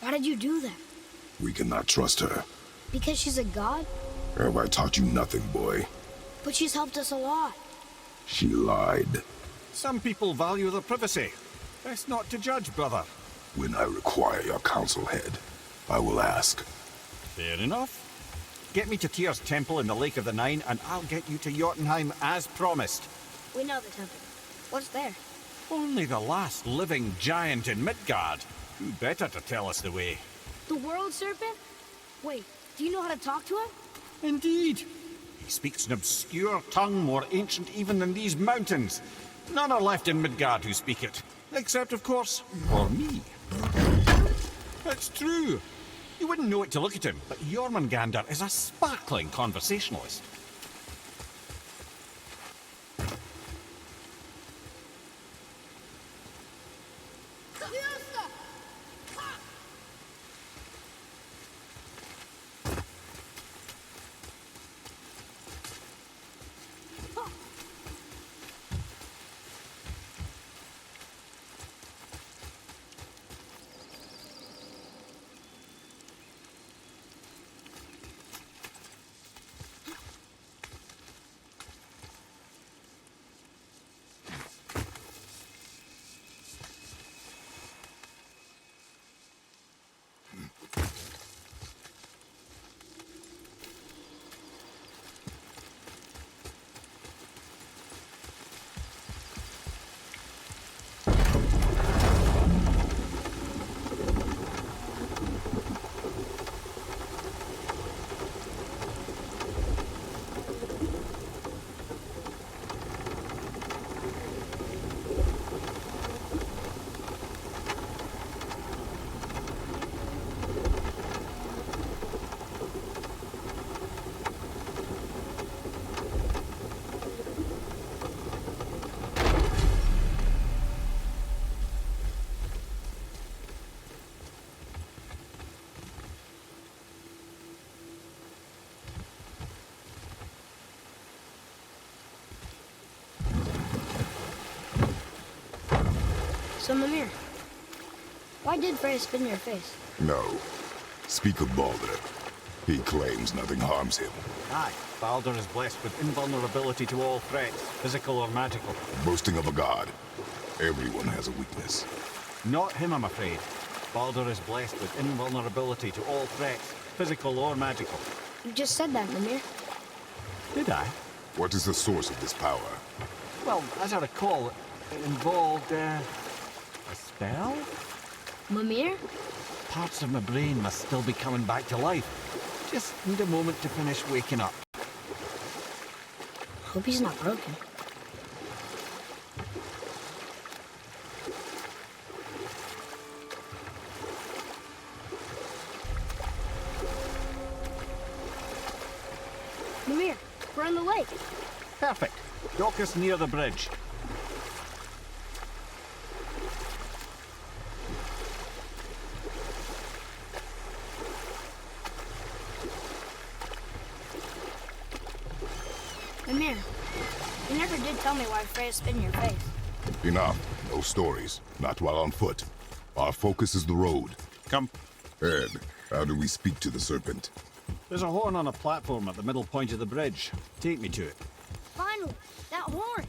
Why did you do that? We cannot trust her. Because she's a god? Have I taught you nothing, boy? But she's helped us a lot. She lied. Some people value their privacy. Best not to judge, brother. When I require your council head, I will ask. Fair enough. Get me to Tyr's temple in the Lake of the Nine, and I'll get you to Jotunheim as promised. We know the temple. What's there? Only the last living giant in Midgard. Who better to tell us the way? The world serpent? Wait, do you know how to talk to him? Indeed. He speaks an obscure tongue more ancient even than these mountains. None are left in Midgard who speak it. Except, of course, for me. It's true. You wouldn't know it to look at him, but Jormungandr is a sparkling conversationalist. So, Mimir, why did Freya spit in your face? No. Speak of Baldur. He claims nothing harms him. Aye, Baldur is blessed with invulnerability to all threats, physical or magical. Boasting of a god. Everyone has a weakness. Not him, I'm afraid. Baldur is blessed with invulnerability to all threats, physical or magical. You just said that, Mimir. Did I? What is the source of this power? Well, as I recall, it involved, a spell? Mimir? Parts of my brain must still be coming back to life. Just need a moment to finish waking up. Hope he's not broken. Mimir, we're on the lake. Perfect. Dock us near the bridge. Mimir, you never did tell me why Freya spit in your face. Enough. No stories. Not while on foot. Our focus is the road. Come. Ed, how do we speak to the serpent? There's a horn on a platform at the middle point of the bridge. Take me to it. Finally, that horn.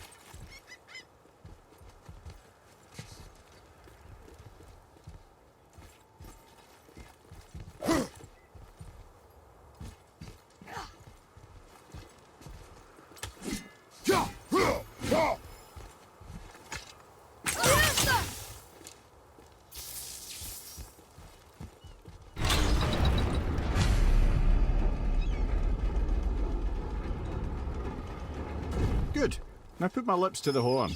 Good. Now put my lips to the horn.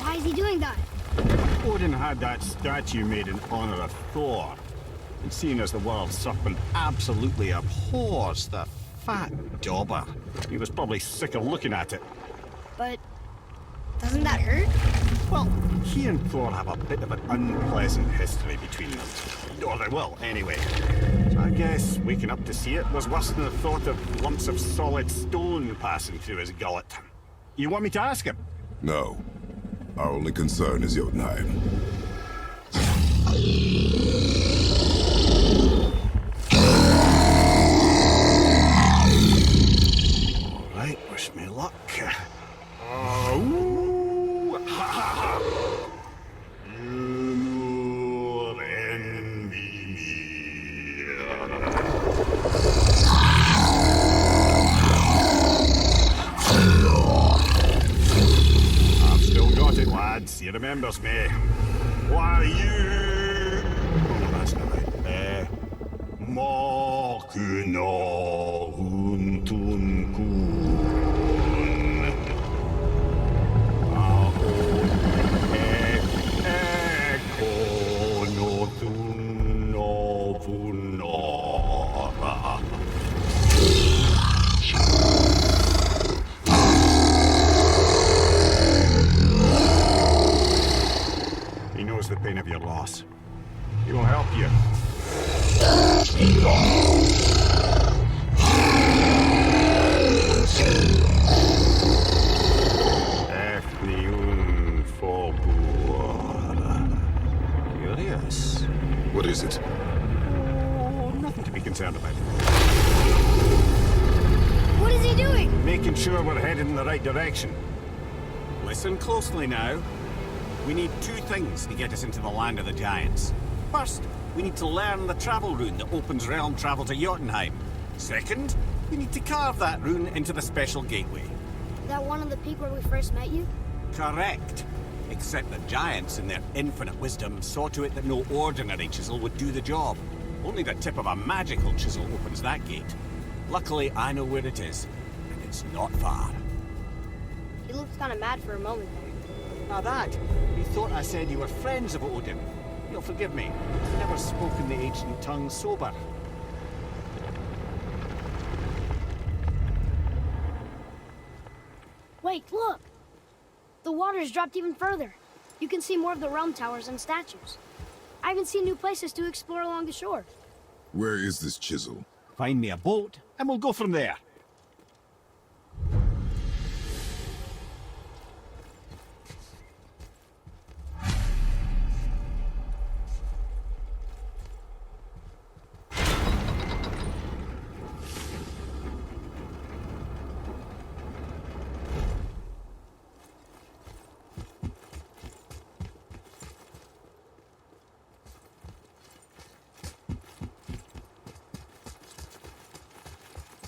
Why is he doing that? Odin had that statue made in honor of Thor. And seeing as the world serpent absolutely abhors the fat dauber, he was probably sick of looking at it. But doesn't that hurt? Well, he and Thor have a bit of an unpleasant history between them. Or they will, anyway. So I guess waking up to see it was worse than the thought of lumps of solid stone passing through his gullet. You want me to ask him? No. Our only concern is Jotunheim. Alright, wish me luck. Ooh, ha ha ha! You envy me. I've still got it, lads. He remembers me. Why you? Oh, that's not right. Makuna huntun kun. Ahon ekonothun novunara. He knows the pain of your loss. He will help you. Curious. What is it? Oh, nothing to be concerned about. What is he doing? Making sure we're headed in the right direction. Listen closely now. We need two things to get us into the land of the giants. First, we need to learn the travel rune that opens realm travel to Jotunheim. Second, we need to carve that rune into the special gateway. That one on the peak where we first met you? Correct. Except the giants, in their infinite wisdom, saw to it that no ordinary chisel would do the job. Only the tip of a magical chisel opens that gate. Luckily, I know where it is, and it's not far. He looked kind of mad for a moment there. Now that, you thought I said you were friends of Odin. You'll forgive me. I've never spoken the ancient tongue sober. Wait, look! The water's dropped even further. You can see more of the realm towers and statues. I even see new places to explore along the shore. Where is this chisel? Find me a boat, and we'll go from there.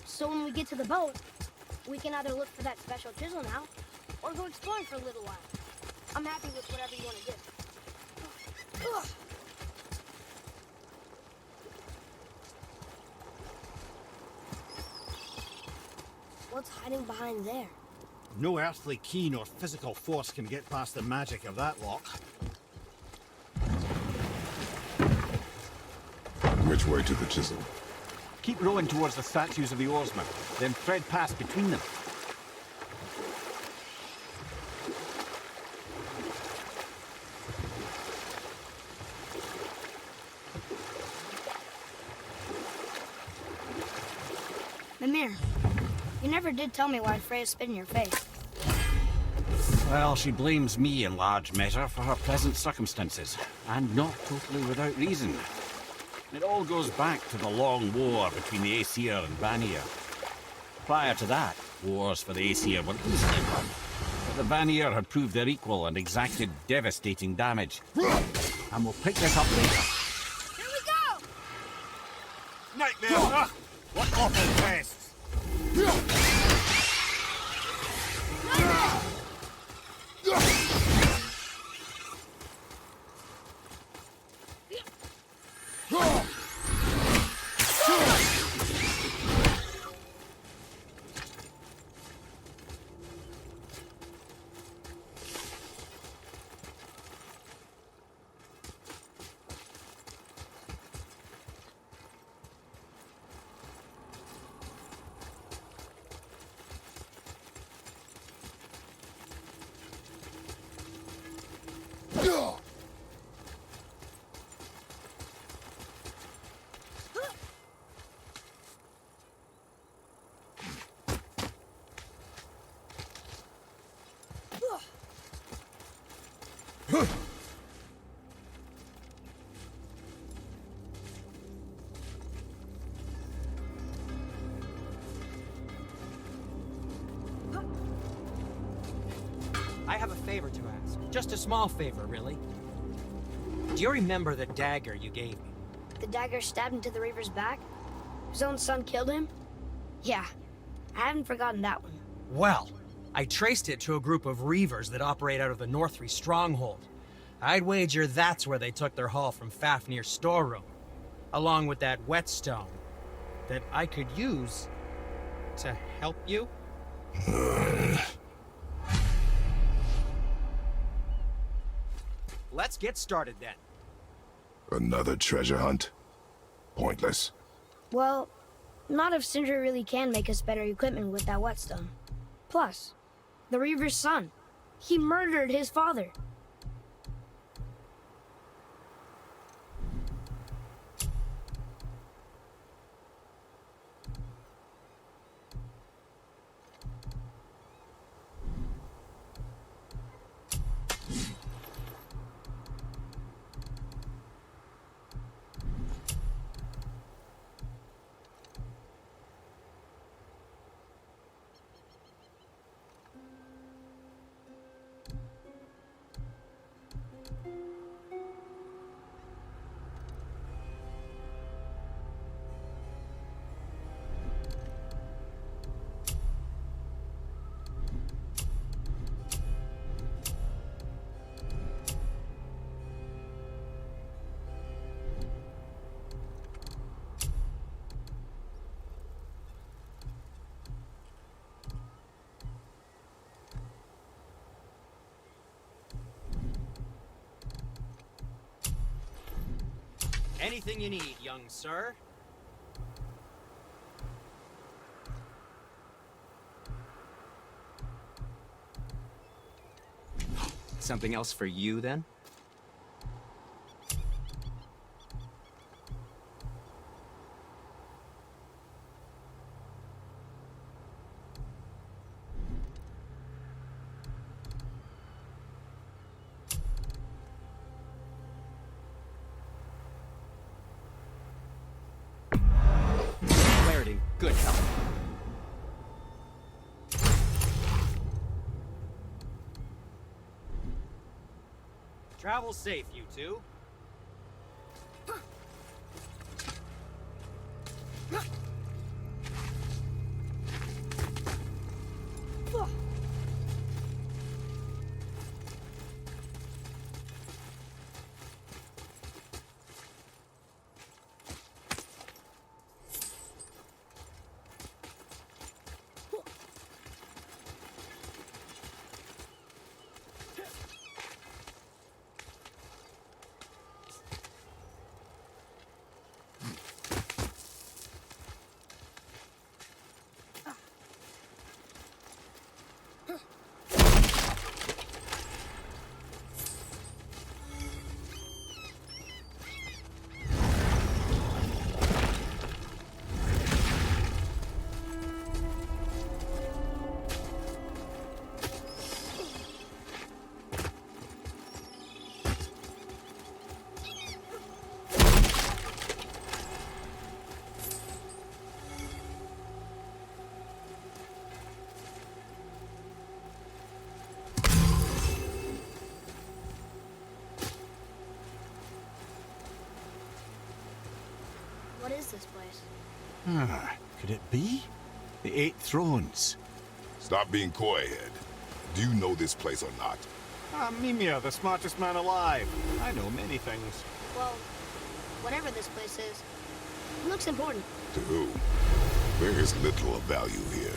So when we get to the boat, we can either look for that special chisel now, or go exploring for a little while. I'm happy with whatever you want to do. Ugh. What's hiding behind there? No earthly key nor physical force can get past the magic of that lock. Which way to the chisel? Keep rowing towards the statues of the oarsmen, then thread past between them. Mimir, you never did tell me why Freya spit in your face. Well, she blames me in large measure for her present circumstances, and not totally without reason. It all goes back to the long war between the Aesir and Vanir. Prior to that, wars for the Aesir were easily won, but the Vanir had proved their equal and exacted devastating damage. And we'll pick this up later. Here we go! Nightmare! What awful pests! favor to ask. Just a small favor, really. Do you remember the dagger you gave me? The dagger stabbed into the Reaver's back? His own son killed him? Yeah, I haven't forgotten that one. Well, I traced it to a group of Reavers that operate out of the Northry stronghold. I'd wager that's where they took their haul from Fafnir's storeroom, along with that whetstone that I could use to help you. Let's get started then. Another treasure hunt? Pointless. Well, not if Sindri really can make us better equipment with that whetstone. Plus, the Reaver's son. He murdered his father. Anything you need, young sir. Something else for you, then? Clarity, good health. Travel safe, you two. What is this place? Could it be? The Eight Thrones. Stop being coy, Head. Do you know this place or not? Mimir, the smartest man alive. I know many things. Well, whatever this place is, it looks important. To who? There is little of value here.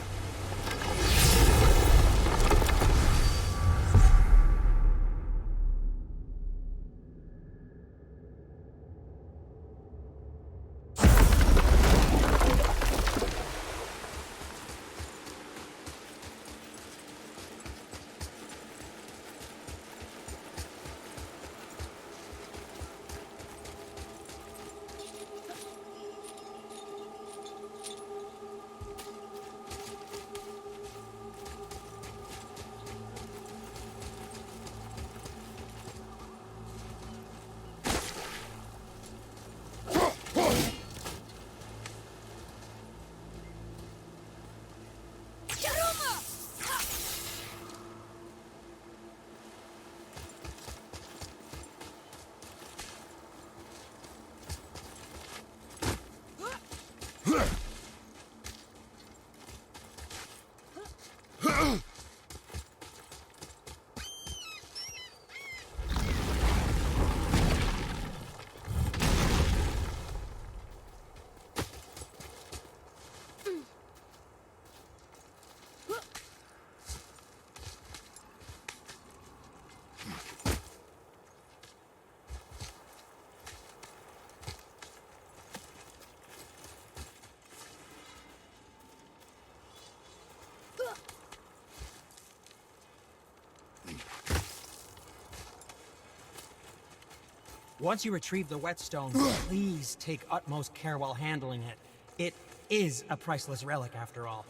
Once you retrieve the whetstone, please take utmost care while handling it. It is a priceless relic, after all.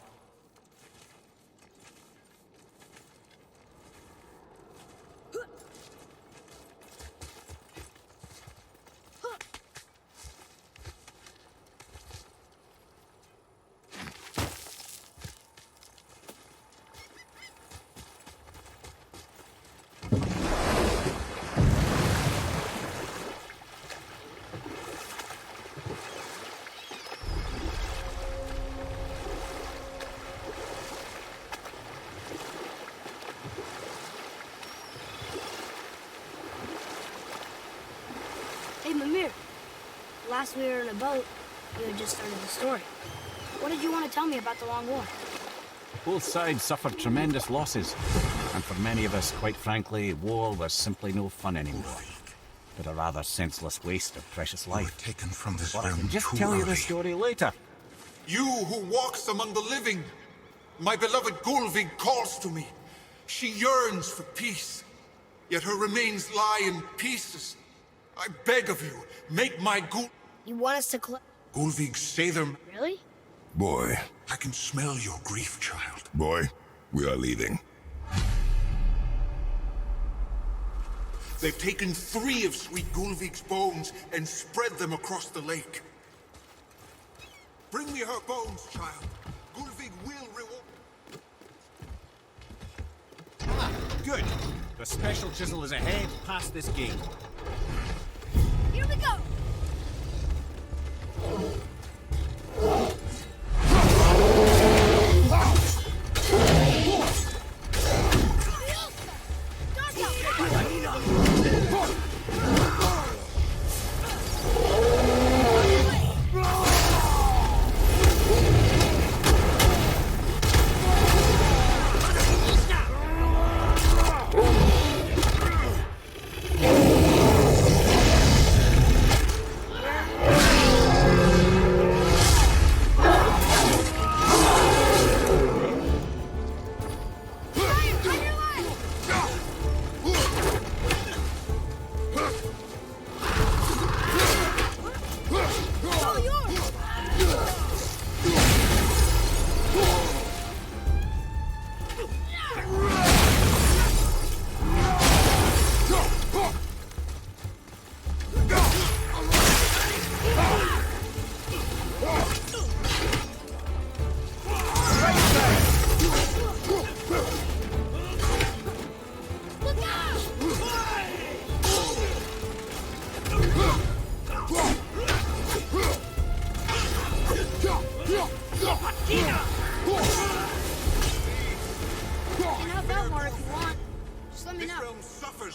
Hey, Mimir. Last we were in a boat, you had just started the story. What did you want to tell me about the Long War? Both sides suffered tremendous losses. And for many of us, quite frankly, war was simply no fun anymore. But a rather senseless waste of precious life. Taken from this But I realm can just too tell you early. the story later. You who walks among the living, my beloved Gulvig calls to me. She yearns for peace, yet her remains lie in pieces. I beg of you, make my You want us to Gulvig say them. Really? Boy, I can smell your grief, child. boy, we are leaving. They've taken 3 of sweet Gulvig's bones and spread them across the lake. Bring me her bones, child. Gulvig will reward. Good. The special chisel is ahead past this gate. Here we go!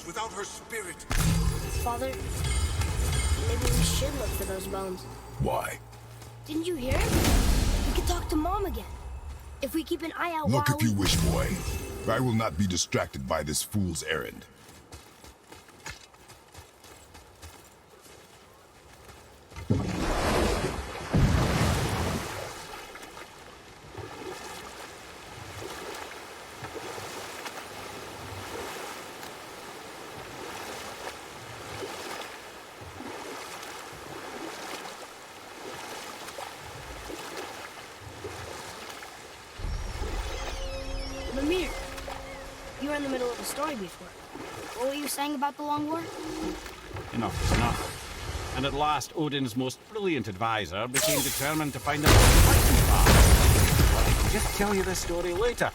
Without her spirit. Father, maybe we should look for those bones. Why? Didn't you hear it? We could talk to Mom again. If we keep an eye out Look while if you wish, boy. I will not be distracted by this fool's errand. Mimir, you were in the middle of a story before. What were you saying about the Long War? Enough is enough. And at last, Odin's most brilliant advisor became determined to find out the fighting path. But I can just tell you this story later.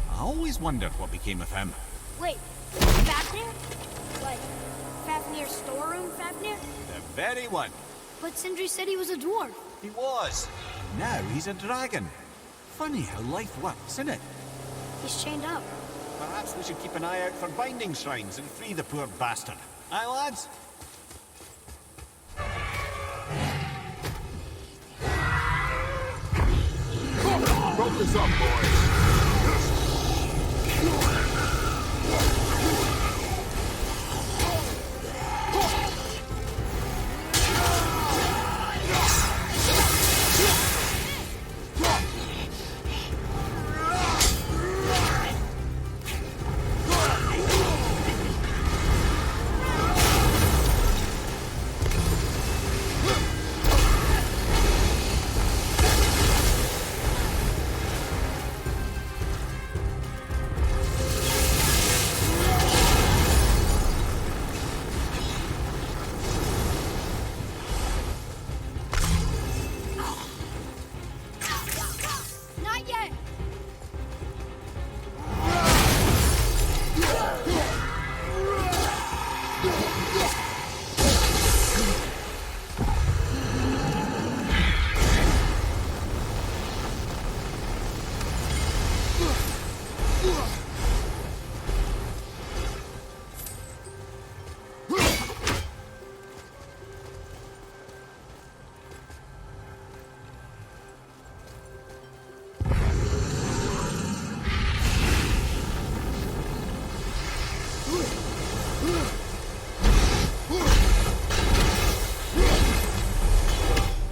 I always wondered what became of him. Wait, Fafnir? Like, Fafnir's storeroom Fafnir? The very one. But Sindri said he was a dwarf. He was. Now he's a dragon. Funny how life works, isn't it? He's chained up. Perhaps we should keep an eye out for binding shrines and free the poor bastard. Aye, lads? Broken this up, boys. Not yet.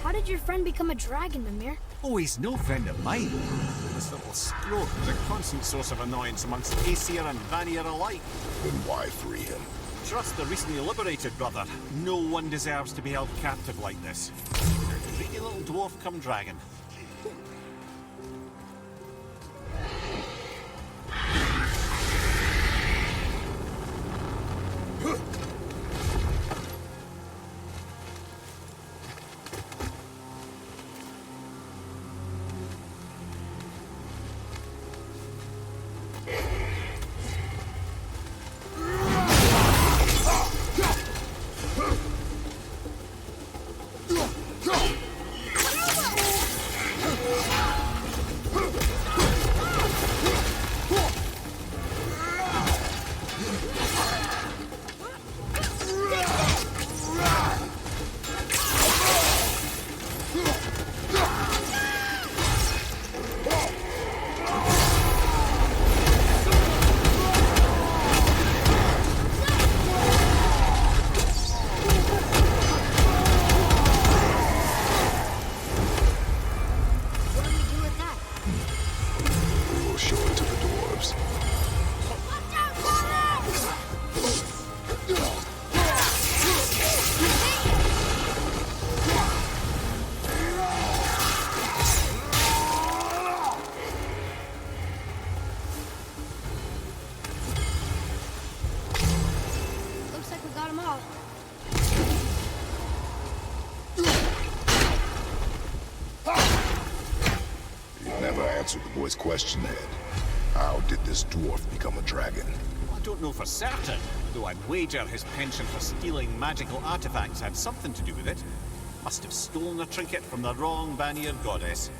How did your friend become a dragon, Mimir? Oh, he's no friend of mine. This little scrote is a constant source of annoyance amongst Aesir and Vanir alike. Then why free him? Trust the recently liberated brother. No one deserves to be held captive like this. Greedy little dwarf come dragon. What do we do with that? We'll show it to the dwarves. Watch out, Father! Looks like we got them all. You never answered the boy's question, Ed. How did this dwarf become a dragon? I don't know for certain, though I'd wager his penchant for stealing magical artifacts had something to do with it. Must have stolen a trinket from the wrong Vanir goddess.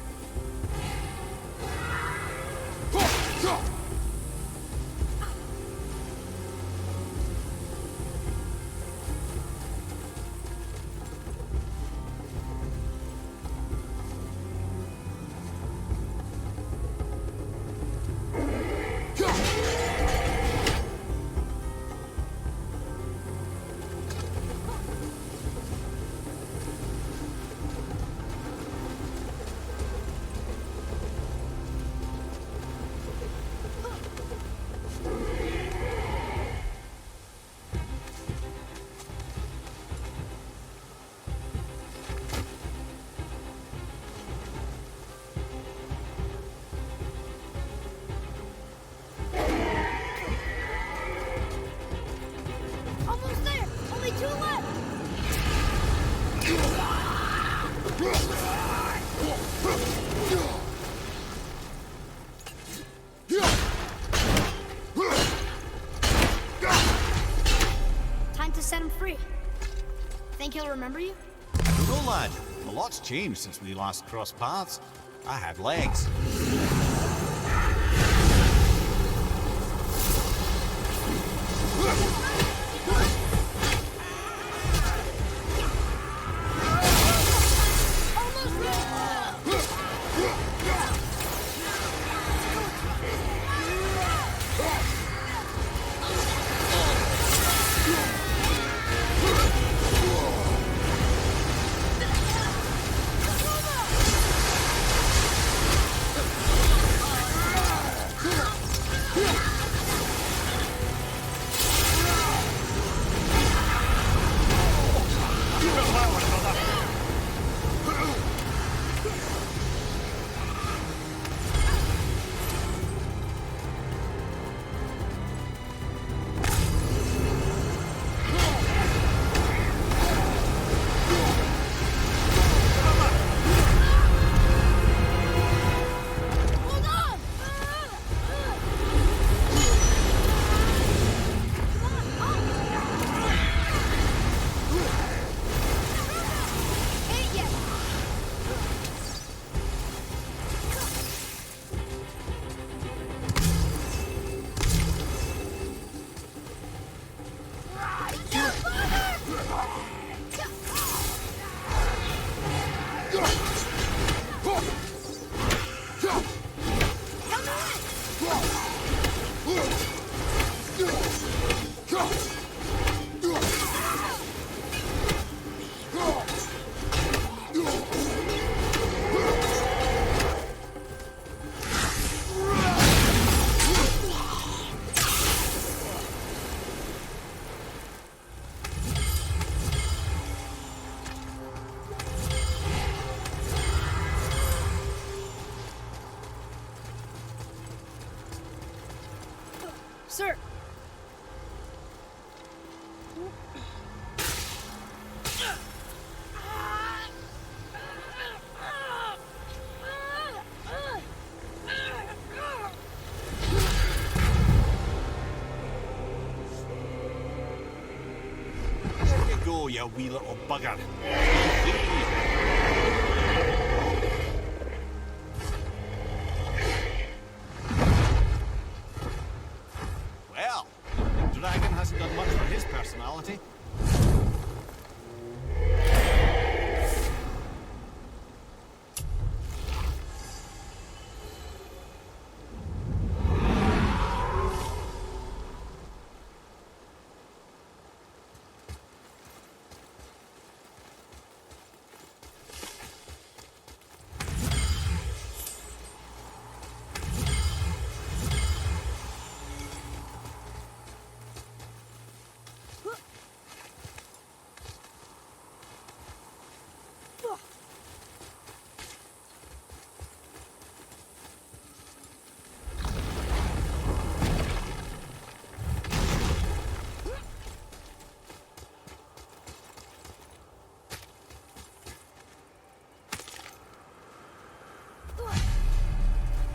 Almost there! Only two left! Time to set him free. Think he'll remember you? No, lad. A lot's changed since we last crossed paths. I had legs. Almost there! Sir. There you go, you wee little bugger. Well, the dragon hasn't done much for his personality.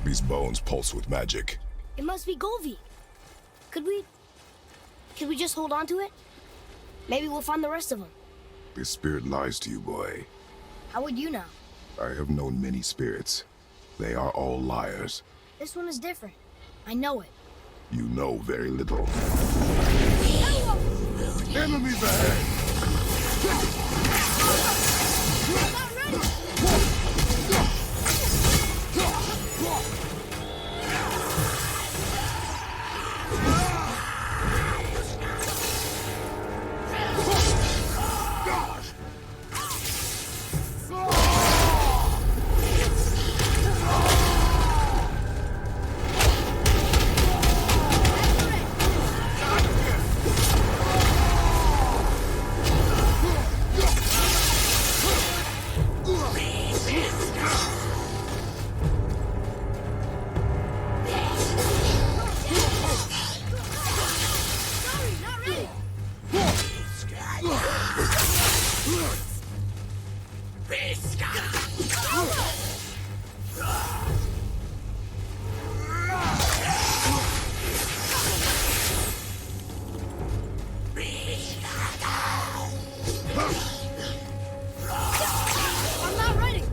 These bones pulse with magic. It must be Golvi. Could we just hold on to it? Maybe we'll find the rest of them. This spirit lies to you, boy. How would you know? I have known many spirits. They are all liars. This one is different. I know it. You know very little. Enemies ahead! I'm not ready!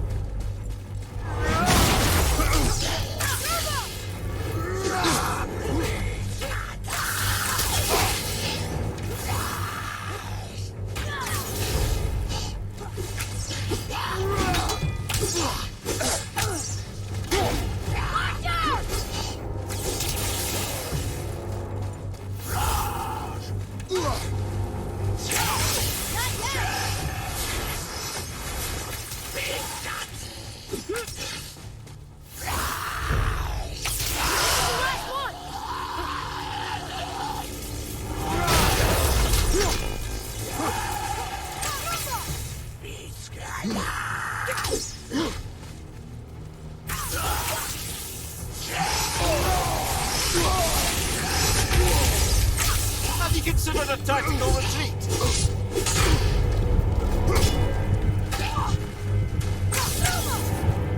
Have you considered a tactical retreat?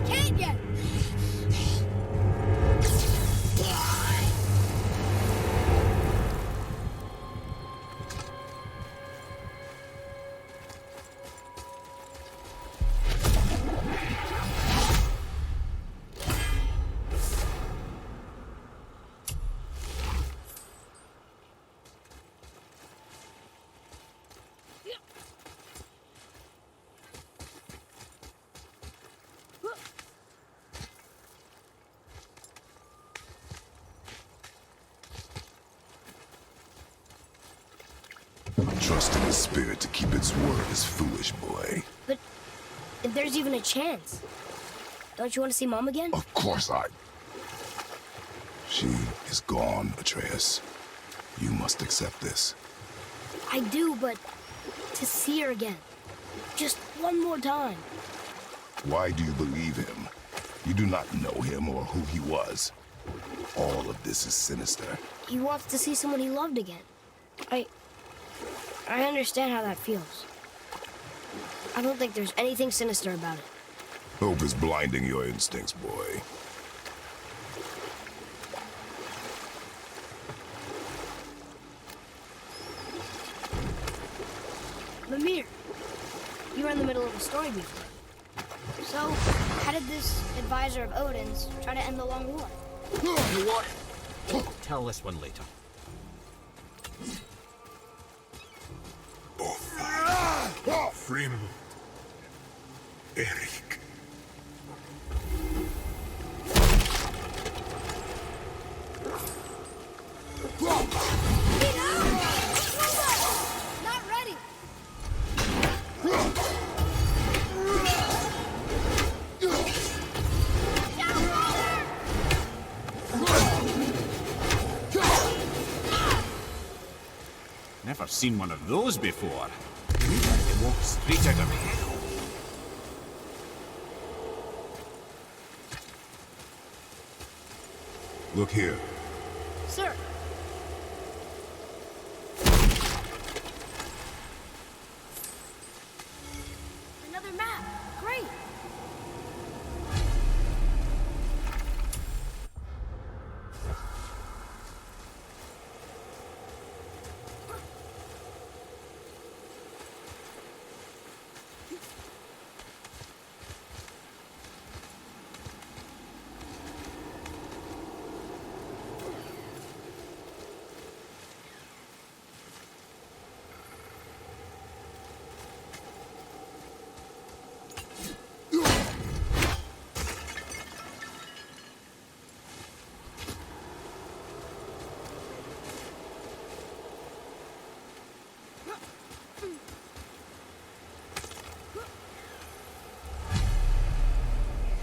Can't yet! Trusting the spirit to keep its word is foolish, boy. But if there's even a chance, don't you want to see Mom again? Of course I... She is gone, Atreus. You must accept this. I do, but to see her again. Just one more time. Why do you believe him? You do not know him or who he was. All of this is sinister. He wants to see someone he loved again. I understand how that feels. I don't think there's anything sinister about it. Hope is blinding your instincts, boy. Mimir, you were in the middle of a story before. So, how did this advisor of Odin's try to end the long war? You what? Tell this one later. Frim. Eric. Not ready! Never seen one of those before. It walked straight out of hell. Look here. Sir! Another map! Great!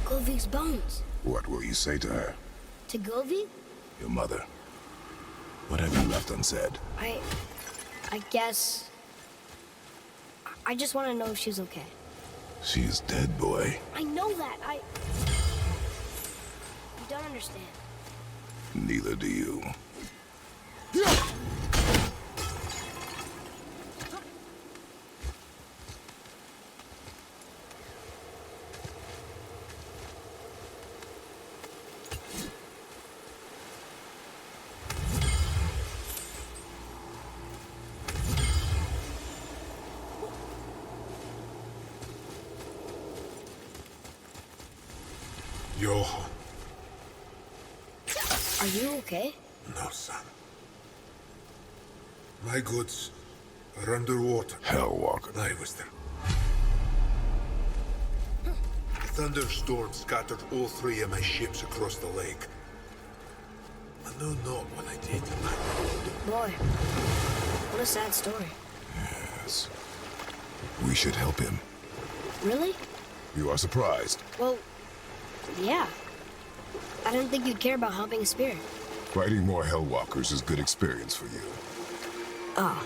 Govi's bones. What will you say to her? To Govi? Your mother. What have you left unsaid? I guess... I just want to know if she's okay. She is dead, boy. I know that. You don't understand. Neither do you. Johan. Are you okay? No, son. My goods are underwater. Hellwalker. I was there. The thunderstorm scattered all 3 of my ships across the lake. I know not what I did. Boy, what a sad story. Yes. We should help him. Really? You are surprised. Well, yeah. I didn't think you'd care about helping a spirit. Fighting more Hellwalkers is good experience for you. Ah.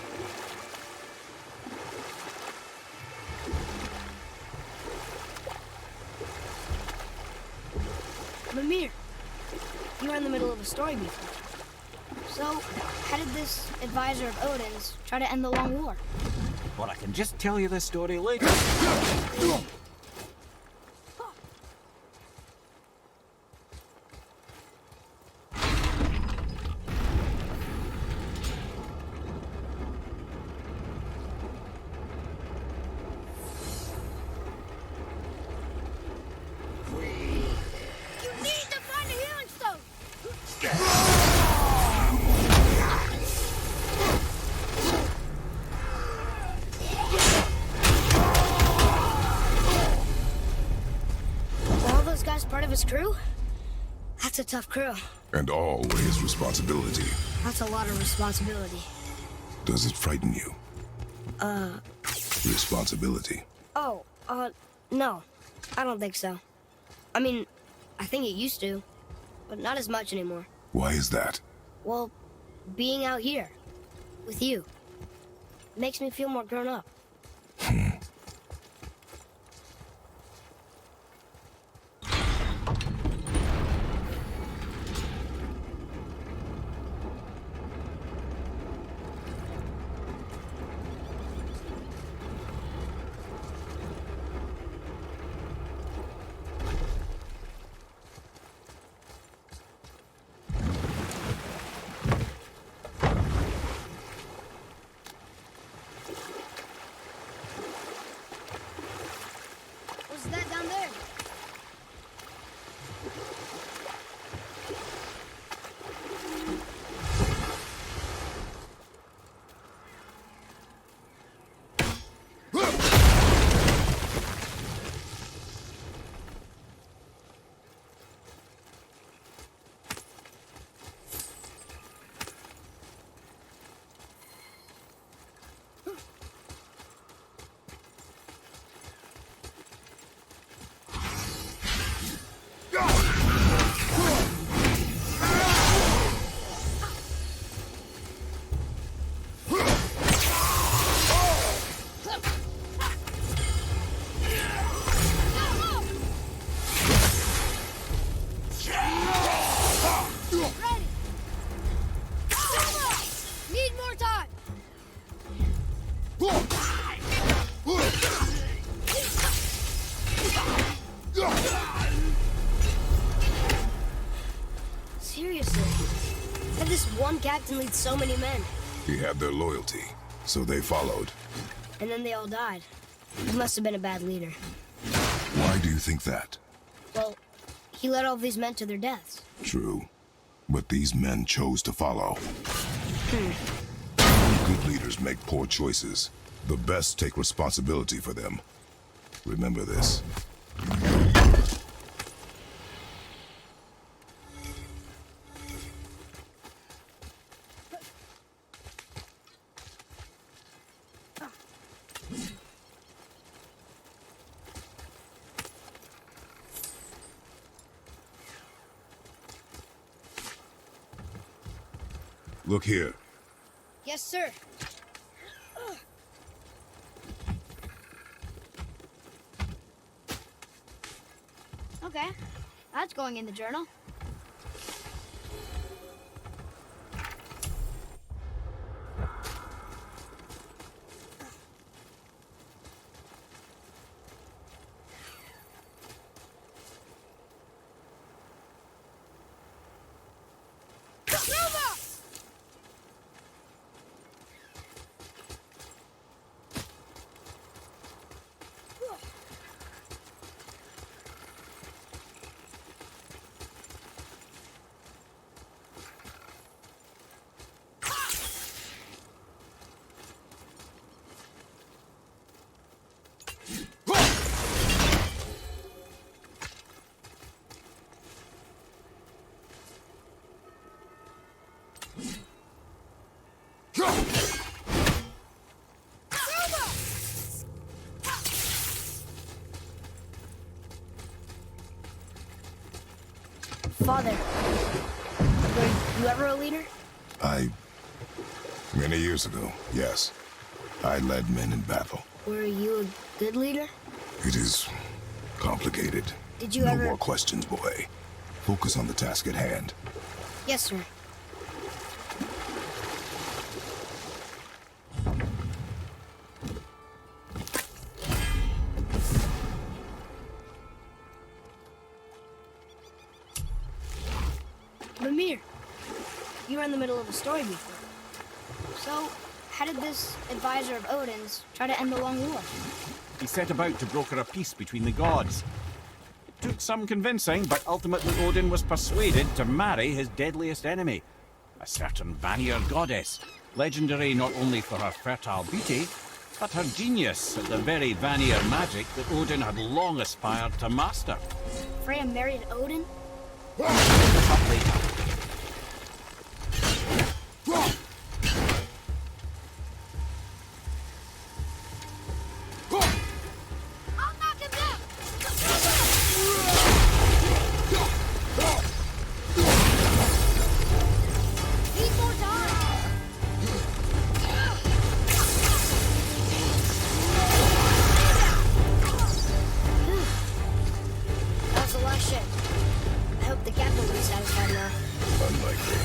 Mimir, you were in the middle of a story before. So, how did this advisor of Odin's try to end the long war? Or I can just tell you this story later. You need to find a healing stone! Were all those guys part of his crew? That's a tough crew. And always responsibility. That's a lot of responsibility. Does it frighten you? Responsibility. Oh, no. I don't think so. I mean, I think it used to, but not as much anymore. Why is that? Well, being out here, with you, makes me feel more grown up. Seriously. How did this one captain lead so many men? He had their loyalty, so they followed. And then they all died. He must have been a bad leader. Why do you think that? Well, he led all these men to their deaths. True. But these men chose to follow. Good leaders make poor choices. The best take responsibility for them. Remember this. Look here. Yes, sir. Okay, that's going in the journal. Father, were you ever a leader? Many years ago, yes. I led men in battle. Were you a good leader? It is complicated. Did you No ever... more questions, boy. Focus on the task at hand. Yes, sir. Mimir, you were in the middle of a story before. So, how did this advisor of Odin's try to end the long war? He set about to broker a peace between the gods. It took some convincing, but ultimately Odin was persuaded to marry his deadliest enemy, a certain Vanir goddess, legendary not only for her fertile beauty, but her genius at the very Vanir magic that Odin had long aspired to master. Freya married Odin? Look this up later. I'll knock him down! Need more time! That was the last ship. I hope the captain will be satisfied now. Unlikely.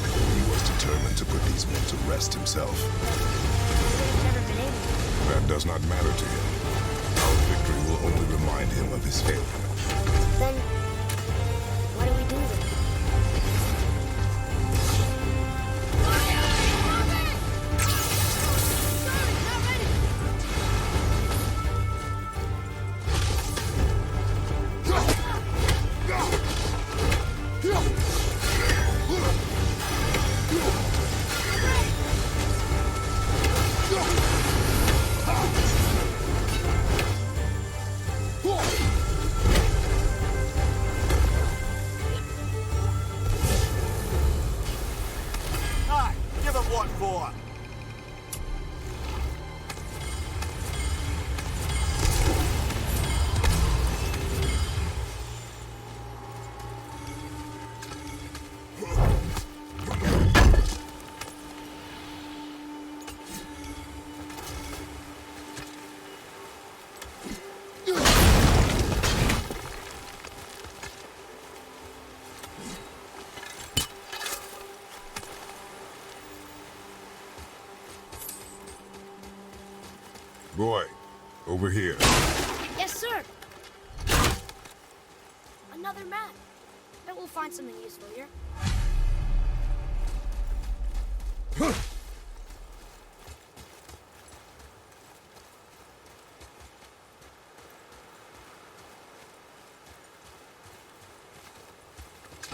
He was determined to put these men to rest himself. We've never been able to. That does not matter to him. Our victory will only remind him of his failure. Then, what do we do then? Aye, give him what for. Boy, over here. Yes, sir! Another map. Bet we'll find something useful here.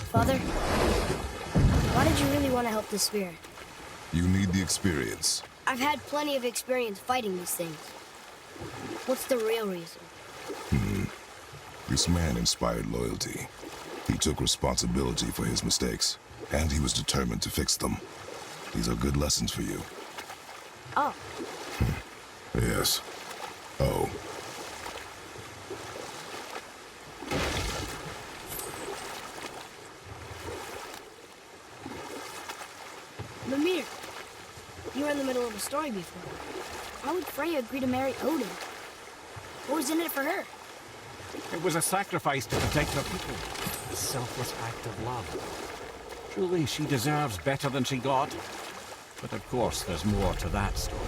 Father, why did you really want to help the Sphere? You need the experience. I've had plenty of experience fighting these things. What's the real reason? This man inspired loyalty. He took responsibility for his mistakes, and he was determined to fix them. These are good lessons for you. Oh, Yes. Oh. Mimir, you were in the middle of a story before. Why would Freya agree to marry Odin? What was in it for her? It was a sacrifice to protect her people. A selfless act of love. Truly, she deserves better than she got. But of course, there's more to that story.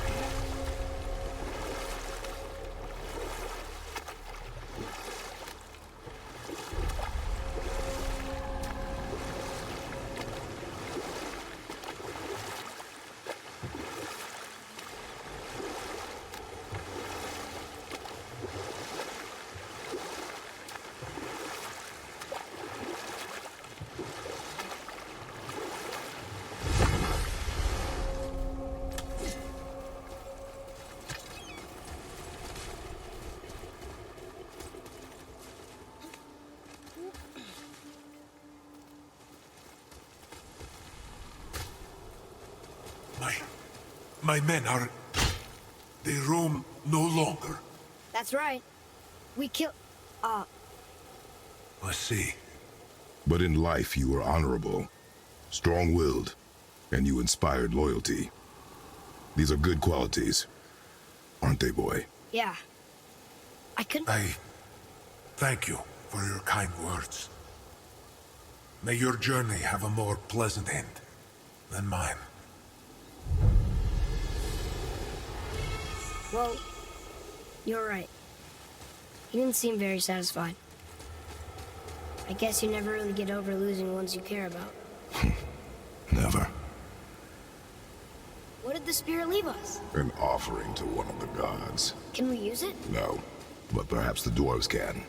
My men are... They roam no longer. That's right. We killed... I see. But in life, you were honorable, strong-willed, and you inspired loyalty. These are good qualities, aren't they, boy? Yeah. I couldn't... I thank you for your kind words. May your journey have a more pleasant end than mine. Well, you're right. He didn't seem very satisfied. I guess you never really get over losing ones you care about. Never. What did the Spirit leave us? An offering to one of the gods. Can we use it? No, but perhaps the dwarves can.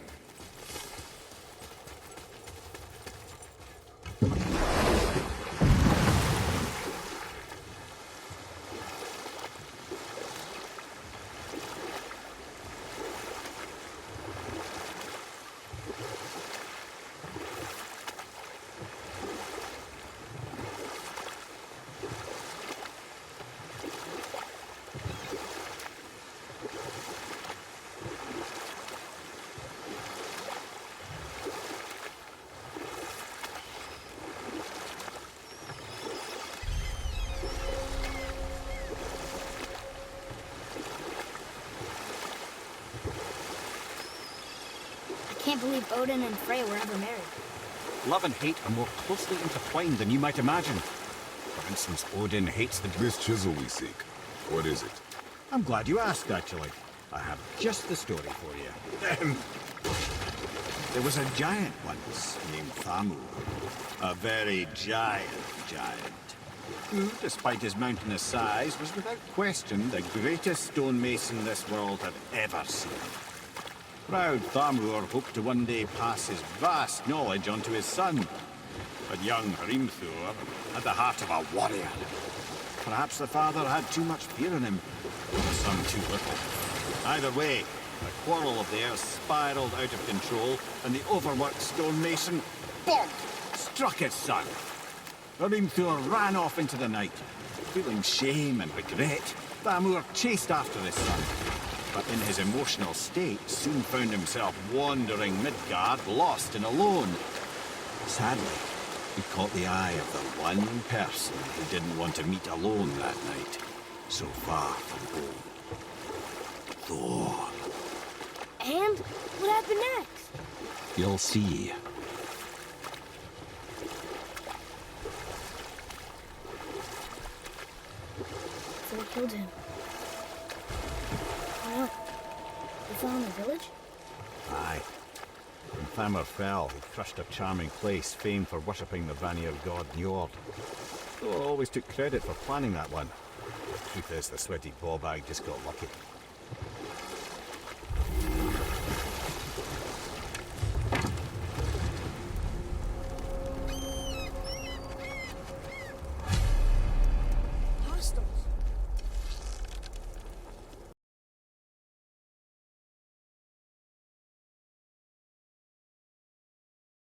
I can't believe Odin and Freya were ever married. Love and hate are more closely intertwined than you might imagine. For instance, Odin hates the... This chisel we seek, what is it? I'm glad you asked, actually. I have just the story for you. There was a giant once named Thamur. A very giant, who, despite his mountainous size, was without question the greatest stonemason this world had ever seen. Proud Thamur hoped to one day pass his vast knowledge on to his son. But young Hrimthur had the heart of a warrior. Perhaps the father had too much fear in him, or the son too little. Either way, a quarrel of theirs spiraled out of control, and the overworked stonemason, bonk, struck his son. Hrimthur ran off into the night. Feeling shame and regret, Thamur chased after his son. But in his emotional state, soon found himself wandering Midgard, lost and alone. Sadly, he caught the eye of the one person he didn't want to meet alone that night, so far from home. Thor. And what happened next? You'll see. Thor killed him. Oh no. He fell in the village? Aye. And Thamur fell, he crushed a charming place famed for worshipping the Vanir god Njord. Though I always took credit for planning that one. Truth is, the sweaty ball bag just got lucky.